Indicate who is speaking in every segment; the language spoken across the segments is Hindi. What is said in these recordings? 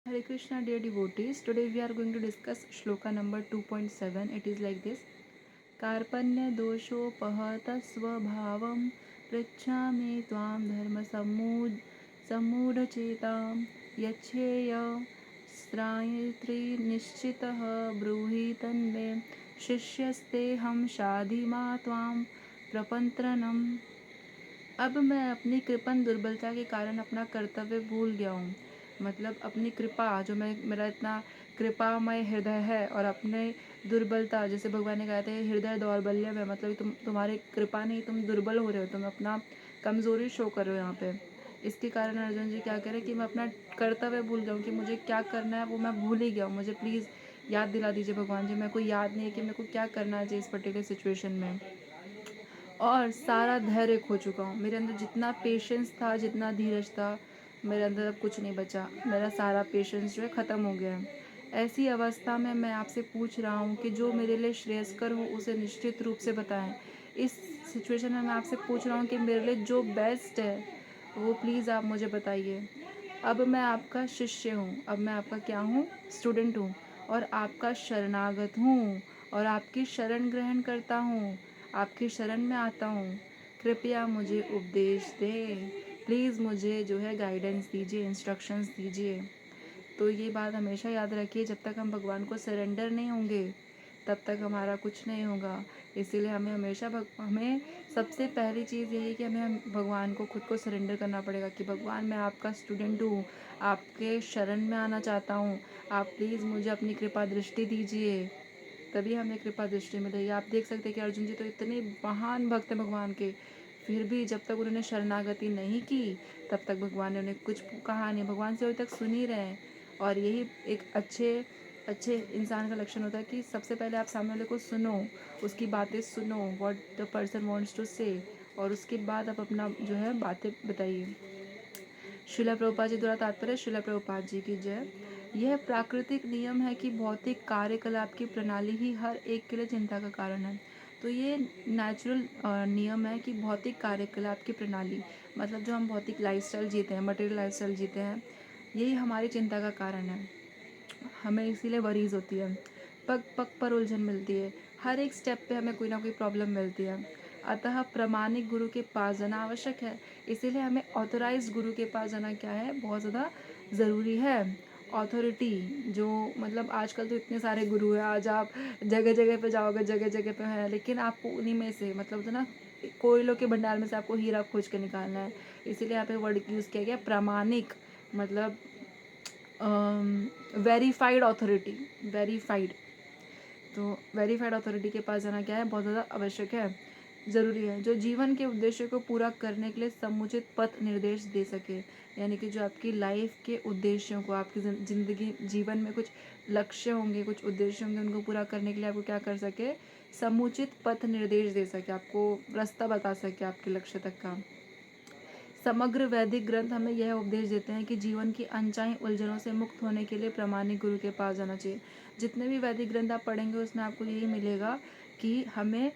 Speaker 1: Hare Krishna, dear devotees. Today we are going to discuss shloka number 2.7. It is like this: कार्पण्य दोषोपहत स्वभावं पृच्छामि त्वां धर्म सम्मूढचेतां यच्छेय श्रायत्री निश्चितः ब्रूहि तन्मे शिष्यस्तेऽहं शाधि मा त्वां प्रपन्त्रनम्। अब मैं अपनी कृपण दुर्बलता के कारण अपना कर्तव्य भूल गया हूँ। मतलब अपनी कृपा जो मेरा इतना कृपामय हृदय है, और अपने दुर्बलता, जैसे भगवान ने कहा था हृदय दौर्बल्य में, मतलब तुम्हारी कृपा नहीं, तुम दुर्बल हो रहे हो, तुम अपना कमज़ोरी शो कर रहे हो यहाँ पे। इसके कारण अर्जुन जी क्या कह रहे हैं कि मैं अपना कर्तव्य भूल गया हूँ, कि मुझे क्या करना है वो मैं भूल ही गया हूँ। मुझे प्लीज़ याद दिला दीजिए भगवान जी, मेरे को याद नहीं है कि मेरे को क्या करना चाहिए इस पर्टिकुलर सिचुएशन में। और सारा धैर्य खो चुका हूँ। मेरे अंदर जितना पेशेंस था, जितना धीरज था, मेरे अंदर अब कुछ नहीं बचा। मेरा सारा पेशेंस जो है ख़त्म हो गया है। ऐसी अवस्था में मैं आपसे पूछ रहा हूँ कि जो मेरे लिए श्रेयस्कर हो उसे निश्चित रूप से बताएं। इस सिचुएशन में मैं आपसे पूछ रहा हूँ कि मेरे लिए जो बेस्ट है वो प्लीज़ आप मुझे बताइए। अब मैं आपका शिष्य हूँ, अब मैं आपका क्या हूँ, स्टूडेंट हूँ, और आपका शरणागत हूँ, और आपकी शरण ग्रहण करता हूँ, आपकी शरण में आता हूँ। कृपया मुझे उपदेश दें, प्लीज़ मुझे जो है गाइडेंस दीजिए, इंस्ट्रक्शंस दीजिए। तो ये बात हमेशा याद रखिए, जब तक हम भगवान को सरेंडर नहीं होंगे तब तक हमारा कुछ नहीं होगा। इसीलिए हमें हमेशा हमें सबसे पहली चीज़ यही है कि हमें भगवान को खुद को सरेंडर करना पड़ेगा कि भगवान मैं आपका स्टूडेंट हूँ, आपके शरण में आना चाहता हूँ, आप प्लीज़ मुझे अपनी कृपा दृष्टि दीजिए, तभी हमें कृपा दृष्टि मिलेगी। आप देख सकते हैं कि अर्जुन जी तो इतने महान भक्त हैं भगवान के, फिर भी जब तक उन्होंने शरणागति नहीं की तब तक भगवान ने उन्हें कुछ कहा नहीं। भगवान से अभी तक सुन ही रहे हैं। और यही एक अच्छे अच्छे इंसान का लक्षण होता है कि सबसे पहले आप सामने वाले को सुनो, उसकी बातें सुनो, what the person wants to say, और उसके बाद आप अपना जो है बातें बताइए। शिला प्रभुपाद जी द्वारा तात्पर्य शिला प्रभुपाद जी की जय। यह प्राकृतिक नियम है कि भौतिक कार्यकलाप की प्रणाली ही हर एक के लिए चिंता का कारण है। तो ये नेचुरल नियम है कि भौतिक कार्यकलाप की प्रणाली, मतलब जो हम भौतिक लाइफस्टाइल जीते हैं, मटेरियल लाइफस्टाइल जीते हैं, यही हमारी चिंता का कारण है। हमें इसीलिए वरीज होती है, पग पग पर उलझन मिलती है, हर एक स्टेप पे हमें कोई ना कोई प्रॉब्लम मिलती है। अतः प्रामाणिक गुरु के पास जाना आवश्यक है। इसीलिए हमें ऑथोराइज गुरु के पास जाना क्या है, बहुत ज़्यादा ज़रूरी है। ऑथोरिटी जो, मतलब आजकल तो इतने सारे गुरु हैं, आज आप जगह जगह पे जाओगे, जगह जगह पे है, लेकिन आपको उन्हीं में से, मतलब तो ना, कोयलों के भंडार में से आपको हीरा खोज के निकालना है। इसीलिए यहाँ पे वर्ड यूज़ किया गया प्रामाणिक, मतलब वेरीफाइड अथॉरिटी, वेरीफाइड। तो वेरीफाइड अथॉरिटी के पास जाना क्या है, बहुत ज़्यादा आवश्यक है, ज़रूरी है, जो जीवन के उद्देश्य को पूरा करने के लिए समुचित पथ निर्देश दे सके। यानी कि जो आपकी लाइफ के उद्देश्यों को, आपकी ज़िंदगी जीवन में कुछ लक्ष्य होंगे, कुछ उद्देश्य होंगे, उनको पूरा करने के लिए आपको क्या कर सके, समुचित पथ निर्देश दे सके, आपको रास्ता बता सके आपके लक्ष्य तक का। समग्र वैदिक ग्रंथ हमें यह उपदेश देते हैं कि जीवन की अनचाही उलझनों से मुक्त होने के लिए प्रामाणिक गुरु के पास जाना चाहिए। जितने भी वैदिक ग्रंथ आप पढ़ेंगे उसमें आपको यही मिलेगा कि हमें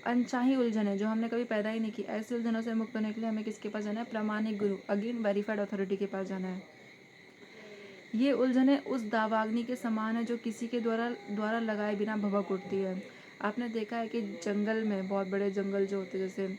Speaker 1: अनचाही उलझनें जो हमने कभी पैदा ही नहीं की, ऐसी उलझनों से मुक्त होने के लिए हमें किसके पास जाना है, प्रामाणिक गुरु, अगेन वेरीफाइड अथॉरिटी के पास जाना है। ये उलझनें उस दावाग्नि के समान है जो किसी के द्वारा द्वारा लगाए बिना भभक उठती है। आपने देखा है कि जंगल में, बहुत बड़े जंगल जो होते हैं, जैसे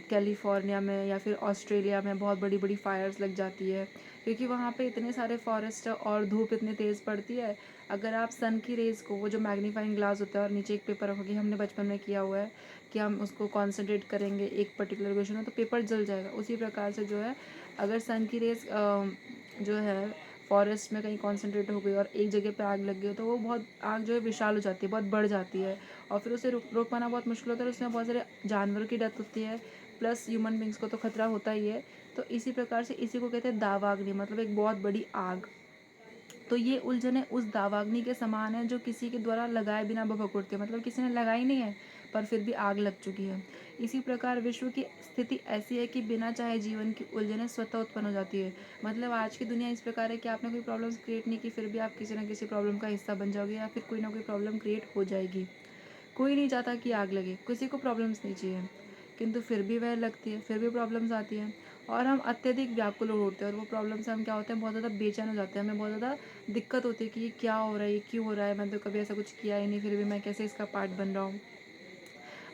Speaker 1: कैलिफोर्निया में या फिर ऑस्ट्रेलिया में बहुत बड़ी बड़ी फायर्स लग जाती है, क्योंकि वहाँ पे इतने सारे फॉरेस्ट है और धूप इतनी तेज़ पड़ती है। अगर आप सन की रेज़ को, वो जो मैग्नीफाइंग ग्लास होता है और नीचे एक पेपर रखोगे, हमने बचपन में किया हुआ है कि हम उसको कॉन्सेंट्रेट करेंगे एक पर्टिकुलर क्वेश्चन में तो पेपर जल जाएगा। उसी प्रकार से जो है, अगर सन की रेज़ जो है फॉरेस्ट में कहीं कॉन्सेंट्रेट हो गई और एक जगह पे आग लग गई, तो वो बहुत आग जो है विशाल हो जाती है, बहुत बढ़ जाती है, और फिर उसे रोक पाना बहुत मुश्किल होता है, और उसमें बहुत सारे जानवरों की डेथ होती है, प्लस ह्यूमन बींग्स को तो खतरा होता ही है। तो इसी प्रकार से इसी को कहते हैं दावाग्नि, मतलब एक बहुत बड़ी आग। तो ये उलझने उस दावाग्नि के समान है जो किसी के द्वारा लगाए बिना भभक उठती है, मतलब किसी ने लगाई नहीं है पर फिर भी आग लग चुकी है। इसी प्रकार विश्व की स्थिति ऐसी है कि बिना चाहे जीवन की उलझनें स्वतः उत्पन्न हो जाती है। मतलब आज की दुनिया इस प्रकार है कि आपने कोई प्रॉब्लम्स क्रिएट नहीं की, फिर भी आप किसी ना किसी प्रॉब्लम का हिस्सा बन जाओगे, या फिर कोई ना कोई प्रॉब्लम क्रिएट हो जाएगी। कोई नहीं चाहता कि आग लगे, किसी को प्रॉब्लम्स नहीं चाहिए, किंतु फिर भी वह लगती है, फिर भी प्रॉब्लम्स आती हैं। और हम अत्यधिक व्याकुल हो उठते हैं, और वो प्रॉब्लम से हम क्या होते हैं, बहुत ज़्यादा बेचैन हो जाते हैं, हमें बहुत ज़्यादा दिक्कत होती है कि ये क्या हो रहा है, ये क्यों हो रहा है, मैंने तो कभी ऐसा कुछ किया ही नहीं, फिर भी मैं कैसे इसका पार्ट बन रहा हूँ।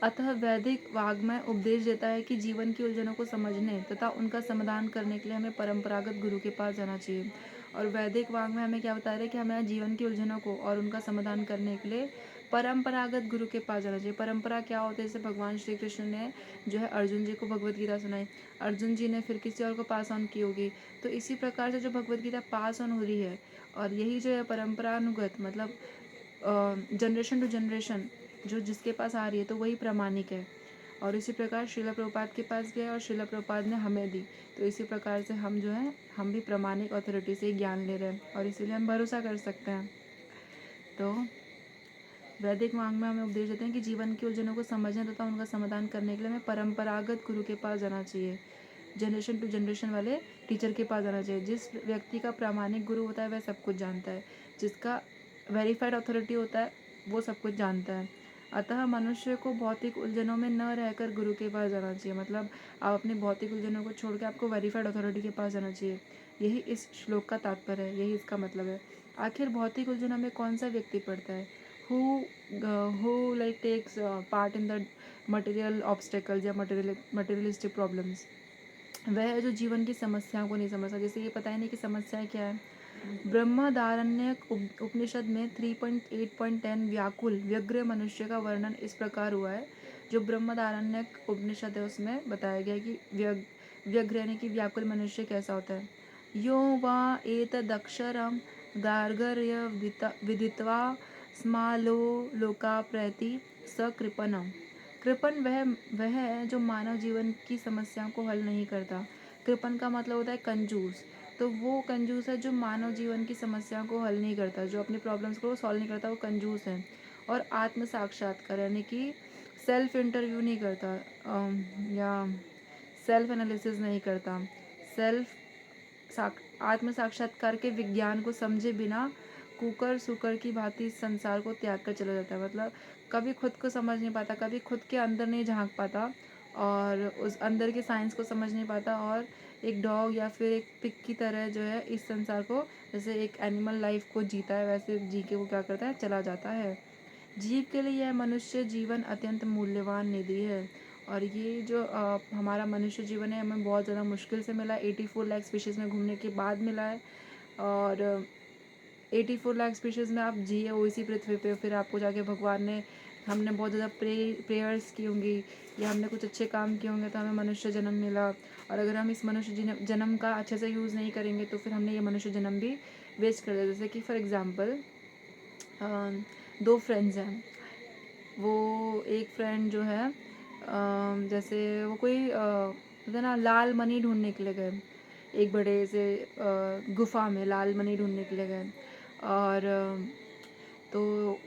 Speaker 1: अतः वैदिक वाग्मय उपदेश देता है कि जीवन की उलझनों को समझने तथा उनका समाधान करने के लिए हमें परंपरागत गुरु के पास जाना चाहिए। और वैदिक वाग्मय हमें क्या बता रहा है कि हमें जीवन की उलझनों को और उनका समाधान करने के लिए परंपरागत गुरु के पास जाना चाहिए। परंपरा क्या होती है, जैसे भगवान श्री कृष्ण ने जो है अर्जुन जी को भगवत गीता सुनाई, अर्जुन जी ने फिर किसी और को पास ऑन की होगी, तो इसी प्रकार से जो भगवत गीता पास ऑन हो रही है, और यही जो है परंपरानुगत, मतलब जनरेशन टू जनरेशन जो जिसके पास आ रही है, तो वही प्रामाणिक है। और इसी प्रकार श्रीला प्रभुपाद के पास गए और श्रीला प्रभुपाद ने हमें दी, तो इसी प्रकार से हम जो है हम भी प्रामाणिक अथॉरिटी से ज्ञान ले रहे हैं, और इसीलिए हम भरोसा कर सकते हैं। तो वैदिक मांग में हमें उपदेश देते हैं कि जीवन की उलझनों को समझने तथा उनका समाधान करने के लिए हमें परंपरागत गुरु के पास जाना चाहिए, जनरेशन टू जनरेशन वाले टीचर के पास जाना चाहिए। जिस व्यक्ति का प्रामाणिक गुरु होता है वह सब कुछ जानता है, जिसका वेरीफाइड अथॉरिटी होता है वो सब कुछ जानता है। अतः मनुष्य को भौतिक उलझनों में न रहकर गुरु के पास जाना चाहिए, मतलब आप अपनी भौतिक उलझनों को छोड़ के आपको वेरीफाइड अथॉरिटी के पास जाना चाहिए। यही इस श्लोक का तात्पर्य है, यही इसका मतलब है। आखिर भौतिक उलझनों में कौन सा व्यक्ति पड़ता है? Who like takes part in the material obstacles या मटेरियलिस्टिक प्रॉब्लम्स? वह है जो जीवन की समस्याओं को नहीं समझता, जैसे ये पता ही नहीं कि समस्याएं क्या है। ब्रह्मदारण्यक उपनिषद में 3.8.10 व्याकुल व्यग्र मनुष्य का वर्णन इस प्रकार हुआ है। जो ब्रह्मदारण्यक उपनिषद है उसमें बताया गया है कि व्यग्र यानी कि व्याकुल मनुष्य कैसा होता है। यो वा एतदक्षरम गार्गर्य विदित्वा स्मालो लोका प्रति स कृपणम। कृपण वह है जो मानव जीवन की समस्याओं को हल नहीं करता। कृपण का मतलब होता है कंजूस। तो वो कंजूस है जो मानव जीवन की समस्याओं को हल नहीं करता, जो अपनी प्रॉब्लम्स को सॉल्व नहीं करता, वो कंजूस है। और आत्म साक्षात्कार यानी कि सेल्फ इंटरव्यू नहीं करता, या सेल्फ एनालिसिस नहीं करता, आत्म साक्षात्कार के विज्ञान को समझे बिना कुकर सुकर की भांति इस संसार को त्याग कर चला जाता है। मतलब कभी खुद को समझ नहीं पाता, कभी खुद के अंदर नहीं झांक पाता, और उस अंदर के साइंस को समझ नहीं पाता, और एक डॉग या फिर एक पिग की तरह जो है इस संसार को, जैसे एक एनिमल लाइफ को जीता है, वैसे जी के वो क्या करता है, चला जाता है। जीव के लिए यह मनुष्य जीवन अत्यंत मूल्यवान निधि है। और ये जो हमारा मनुष्य जीवन है हमें बहुत ज़्यादा मुश्किल से मिला, 84 लाख स्पीशीज़ में घूमने के बाद मिला है। और 84 लाख स्पीशीज़ में आप जिए हो इसी पृथ्वी पे, फिर आपको जाके भगवान ने, हमने बहुत ज़्यादा प्रेयर्स की होंगी या हमने कुछ अच्छे काम किए होंगे तो हमें मनुष्य जन्म मिला। और अगर हम इस मनुष्य जन्म का अच्छे से यूज़ नहीं करेंगे तो फिर हमने ये मनुष्य जन्म भी वेस्ट कर दिया। जैसे कि फॉर एग्ज़ाम्पल 2 फ्रेंड्स हैं, वो एक फ्रेंड जो है जैसे वो कोई है ना, लाल मनी ढूंढने के लिए गए, एक बड़े से गुफा में लाल मनी ढूंढने के लिए गए। और तो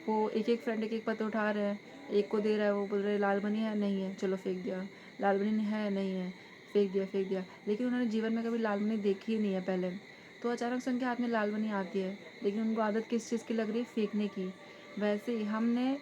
Speaker 1: वो एक एक फ्रेंड एक एक पत्थर उठा रहे हैं, एक को दे रहा है, वो बोल रहे लाल मनी है, नहीं है, चलो फेंक दिया, लाल मनी है, नहीं है, फेंक दिया। लेकिन उन्होंने जीवन में कभी लाल मनी देखी ही नहीं है पहले। तो अचानक से उनके हाथ में लाल मनी आती है, लेकिन उनको आदत किस चीज़ की लग रही है, फेंकने की। वैसे ही हमने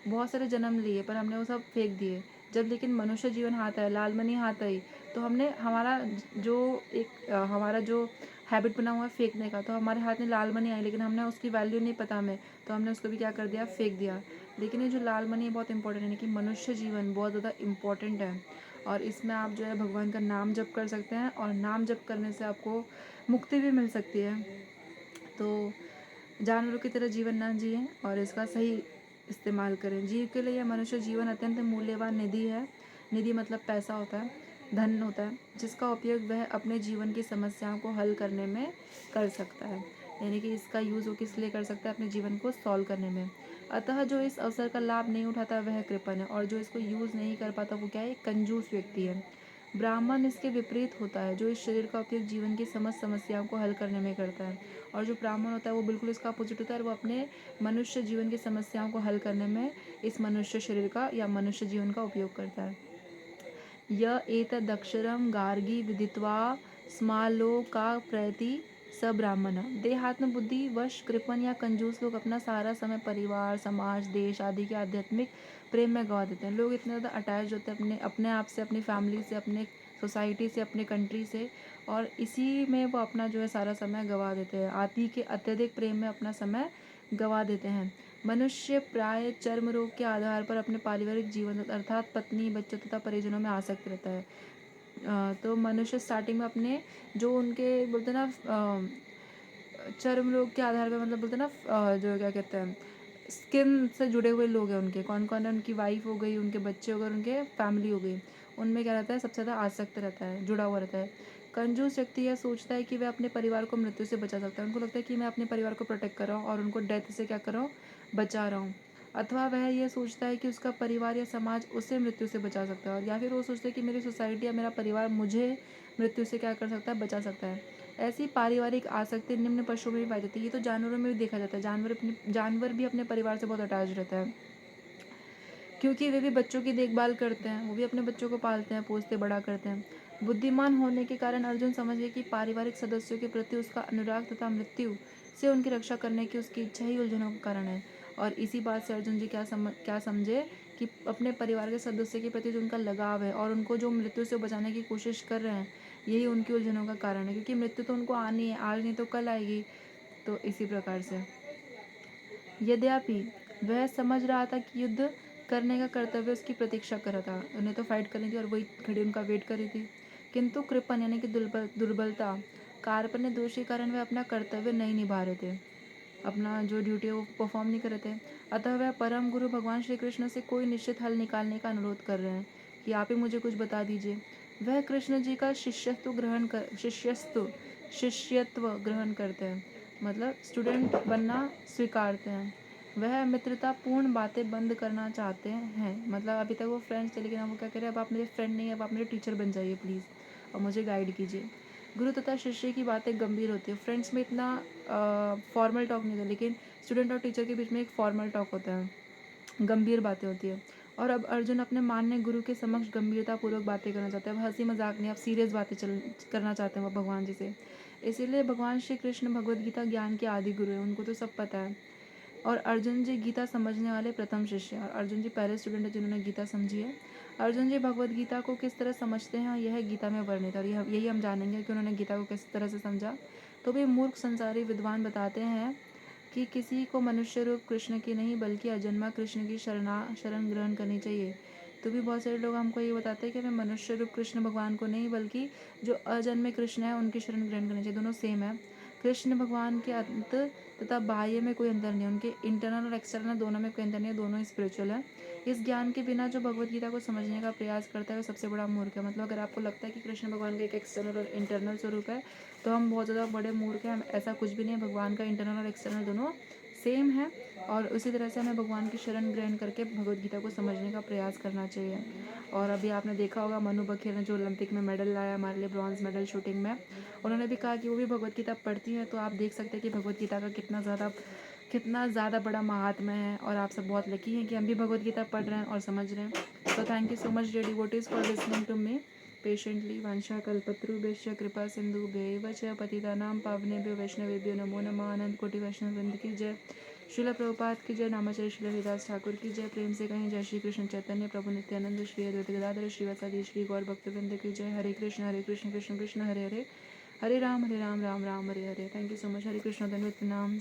Speaker 1: बहुत सारे जन्म लिए पर हमने वो सब फेंक दिए। जब लेकिन मनुष्य जीवन हाथ आया, लाल मनी हाथ आई, तो हमने हमारा जो हैबिट बना हुआ है फेंकने का, तो हमारे हाथ में लाल मनी आई लेकिन हमने उसकी वैल्यू नहीं पता हमें, तो हमने उसको भी क्या कर दिया, फेंक दिया। लेकिन ये जो लाल मनी है बहुत इंपॉर्टेंट है, यानी कि मनुष्य जीवन बहुत ज़्यादा इम्पॉर्टेंट है। और इसमें आप जो है भगवान का नाम जप कर सकते हैं, और नाम जप करने से आपको मुक्ति भी मिल सकती है। तो जानवरों की तरह जीवन ना जिए और इसका सही इस्तेमाल करें। जीव के लिए यह मनुष्य जीवन अत्यंत मूल्यवान निधि है। निधि मतलब पैसा होता है, धन होता है, जिसका उपयोग वह अपने जीवन की समस्याओं को हल करने में कर सकता है। यानी कि इसका यूज़ वो किस लिए कर सकता है, अपने जीवन को सॉल्व करने में। अतः जो इस अवसर का लाभ नहीं उठाता वह कृपण है, और जो इसको यूज़ नहीं कर पाता वो क्या है, कंजूस व्यक्ति है। ब्राह्मण इसके विपरीत होता है, जो इस शरीर का उपयोग जीवन की समस्त समस्याओं को हल करने में करता है। और जो ब्राह्मण होता है वो बिल्कुल इसका अपोजिट होता है, और वो अपने मनुष्य जीवन की समस्याओं को हल करने में इस मनुष्य शरीर का या मनुष्य जीवन का उपयोग करता है। य एतदक्षरम गार्गी विदित्वा स्मालोका प्रति स ब्राह्मण। देहात्म बुद्धि वश कृपण या कंजूस लोग अपना सारा समय परिवार, समाज, देश आदि के आध्यात्मिक प्रेम में गवा देते हैं। लोग इतने ज़्यादा अटैच होते हैं अपने आप से, अपनी फैमिली से, अपने सोसाइटी से, अपने कंट्री से, और इसी में वो अपना जो है सारा समय गंवा देते हैं। आदि के अत्यधिक प्रेम में अपना समय गंवा देते हैं। मनुष्य प्राय चर्म रोग के आधार पर अपने पारिवारिक जीवन अर्थात पत्नी, बच्चों तथा परिजनों में आसक्त रहता है। तो मनुष्य स्टार्टिंग में अपने जो उनके बोलते हैं ना चर्म रोग के आधार पर, मतलब बोलते हैं ना जो क्या कहते हैं स्किन से जुड़े हुए लोग हैं उनके, कौन कौन है, उनकी वाइफ हो गई, उनके बच्चे हो गए, उनके फैमिली हो गई, उनमें क्या रहता है सबसे ज़्यादा आसक्त रहता है, जुड़ा हुआ रहता है। कंजूस व्यक्ति यह सोचता है कि वह अपने परिवार को मृत्यु से बचा सकता है। उनको लगता है कि मैं अपने परिवार को प्रोटेक्ट कर रहा हूँ और उनको डेथ से क्या कर रहा हूँ, बचा रहा हूँ। अथवा वह ये सोचता है कि उसका परिवार या समाज उसे मृत्यु से बचा सकता है, और या फिर वो सोचता है कि मेरी सोसाइटी या मेरा परिवार मुझे मृत्यु से क्या कर सकता है, बचा सकता है। ऐसी पारिवारिक आसक्ति निम्न पशुओं में भी पाई जाती है। ये तो जानवरों में भी देखा जाता है। जानवर भी अपने परिवार से बहुत अटैच रहता है, क्योंकि वे भी बच्चों की देखभाल करते हैं, वो भी अपने बच्चों को पालते हैं, पोसते, बड़ा करते हैं। बुद्धिमान होने के कारण अर्जुन समझ गए कि पारिवारिक सदस्यों के प्रति उसका अनुराग तथा मृत्यु से उनकी रक्षा करने की उसकी इच्छा ही उलझनों का कारण है। और इसी बात से अर्जुन जी क्या समझे कि अपने परिवार के सदस्य के प्रति जो उनका लगाव है और उनको जो मृत्यु से बचाने की कोशिश कर रहे हैं, यही उनकी उलझनों का कारण है। क्योंकि मृत्यु तो उनको आनी है, आज नहीं तो कल आएगी। तो इसी प्रकार से यद्यपि वह समझ रहा था कि युद्ध करने का कर्तव्य उसकी प्रतीक्षा कर रहा था, उन्हें तो फाइट करनी थी और वही खड़ी उनका वेट कर रही थी, किंतु कृपण यानी कि दुर्बलता, कार्पण्य दोष के कारण वह अपना कर्तव्य नहीं निभा रहे थे, अपना जो ड्यूटी है वो परफॉर्म नहीं कर रहे थे। अतः वह परम गुरु भगवान श्री कृष्ण से कोई निश्चित हल निकालने का अनुरोध कर रहे हैं कि आप ही मुझे कुछ बता दीजिए। वह कृष्ण जी का शिष्यत्व ग्रहण करते हैं, मतलब स्टूडेंट बनना स्वीकारते हैं। वह मित्रता पूर्ण बातें बंद करना चाहते हैं, मतलब अभी तक वो फ्रेंड्स थे, लेकिन अब वो क्या कह रहे हैं, अब आप मेरे फ्रेंड नहीं, अब आप मेरे टीचर बन जाइए प्लीज़, और मुझे गाइड कीजिए। गुरु तथा शिष्य की बातें गंभीर होती है। फ्रेंड्स में इतना फॉर्मल टॉक नहीं होता, लेकिन स्टूडेंट और टीचर के बीच में एक फॉर्मल टॉक होता है, गंभीर बातें होती है। और अब अर्जुन अपने मानने गुरु के समक्ष गंभीरतापूर्वक बातें करना चाहते हैं। अब हंसी मजाक नहीं, अब सीरियस बातें करना चाहते हैं वो भगवान जी से। इसीलिए भगवान श्री कृष्ण भगवद गीता ज्ञान के आदि गुरु हैं, उनको तो सब पता है। और अर्जुन जी गीता समझने वाले प्रथम शिष्य हैं, और अर्जुन जी पहले स्टूडेंट है जिन्होंने गीता समझी है। अर्जुन जी भगवद गीता को किस तरह समझते हैं यह गीता में वर्णित है, और यही हम जानेंगे कि उन्होंने गीता को किस तरह से समझा। तो भी मूर्ख संसारी विद्वान बताते हैं कि किसी को मनुष्य रूप कृष्ण की नहीं बल्कि अजन्मा कृष्ण की शरण ग्रहण करनी चाहिए। तो भी बहुत सारे लोग हमको ये बताते हैं कि हमें मनुष्य रूप कृष्ण भगवान को नहीं बल्कि जो अजन्मे कृष्ण है उनकी शरण ग्रहण करनी चाहिए। दोनों सेम है। कृष्ण भगवान के अंत तथा बाह्य में कोई अंतर नहीं है, उनके इंटरनल और एक्सटर्नल दोनों में कोई अंतर नहीं है, दोनों ही स्पिरिचुअल है। इस ज्ञान के बिना जो भगवत गीता को समझने का प्रयास करता है वह सबसे बड़ा मूर्ख है। मतलब अगर आपको लगता है कि कृष्ण भगवान का एक एक्सटर्नल और इंटरनल स्वरूप है तो हम बहुत ज़्यादा बड़े मूर्ख हैं। ऐसा कुछ भी नहीं है, भगवान का इंटरनल और एक्सटर्नल दोनों सेम है। और उसी तरह से हमें भगवान की शरण ग्रहण करके भगवद गीता को समझने का प्रयास करना चाहिए। और अभी आपने देखा होगा मनु बखेर ने जो ओलंपिक में मेडल लाया हमारे लिए, ब्रॉन्ज मेडल शूटिंग में, उन्होंने भी कहा कि वो भी भगवद गीता पढ़ती हैं। तो आप देख सकते हैं कि भगवद गीता का कितना ज़्यादा बड़ा महात्म्य है। और आप सब बहुत लकी हैं कि हम भी भगवद गीता पढ़ रहे हैं और समझ रहे हैं। तो thank you so much dear devotees for listening to me patiently. वंशा कल्पतरुभ्यश्च कृपा सिंधुभ्यैव च पतितानां पावनेभ्यो वैष्णवेभ्यो नमो नमः। अनंत कोटि वैष्णव वृंद की जय। शिल प्रभुपाद की जय। नामाचार्य शिल हरिदास ठाकुर की जय। प्रेम से कहीं जय श्री कृष्ण चैतन्य प्रभु नित्यानंद श्री अद्वैत गदाधर श्रीवासादि श्री गौर भक्तवृंद की जय। Hare Krishna Krishna Krishna Hare Hare, Hare Ram Ram Ram Hare Hare. Thank you so much. Hare Krishna धन्यवाद प्रणाम।